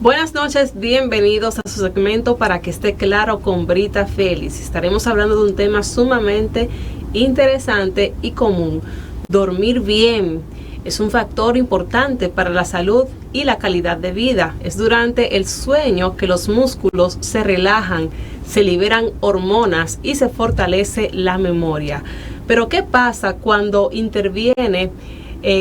Buenas noches, bienvenidos a su segmento Para que esté claro con Brita Félix. Estaremos hablando de un tema sumamente interesante y común. Dormir bien es un factor importante para la salud y la calidad de vida. Es durante el sueño que los músculos se relajan, se liberan hormonas y se fortalece la memoria. Pero ¿qué pasa cuando interviene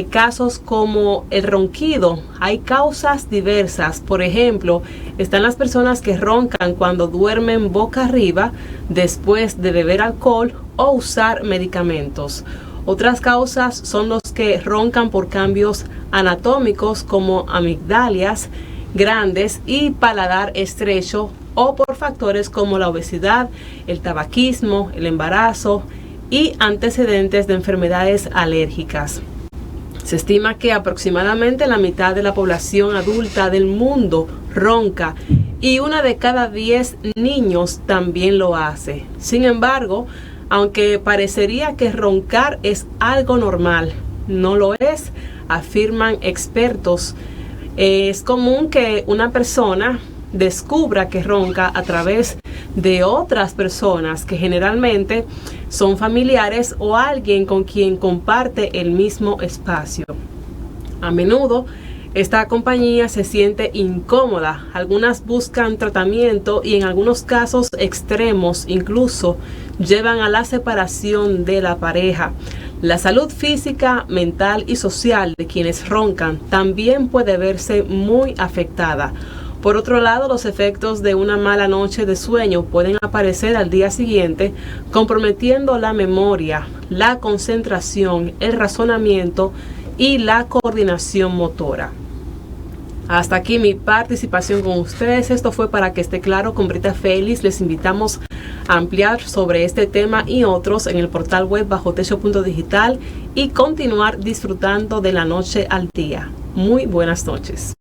casos como el ronquido? Hay causas diversas. Por ejemplo, están las personas que roncan cuando duermen boca arriba después de beber alcohol o usar medicamentos. Otras causas son los que roncan por cambios anatómicos como amigdalias grandes y paladar estrecho, o por factores como la obesidad, el tabaquismo, el embarazo y antecedentes de enfermedades alérgicas. Se estima que aproximadamente la mitad de la población adulta del mundo ronca y 1 de cada 10 niños también lo hace. Sin embargo, aunque parecería que roncar es algo normal, no lo es, afirman expertos. Es común que una persona descubra que ronca a través de otras personas que generalmente son familiares o alguien con quien comparte el mismo espacio. A menudo esta compañía se siente incómoda, algunas buscan tratamiento y en algunos casos extremos incluso llevan a la separación de la pareja. La salud física, mental y social de quienes roncan también puede verse muy afectada. Por otro lado, los efectos de una mala noche de sueño pueden aparecer al día siguiente, comprometiendo la memoria, la concentración, el razonamiento y la coordinación motora. Hasta aquí mi participación con ustedes. Esto fue Para que esté claro con Brita Félix. Les invitamos a ampliar sobre este tema y otros en el portal web bajotecho.digital y continuar disfrutando de la noche al día. Muy buenas noches.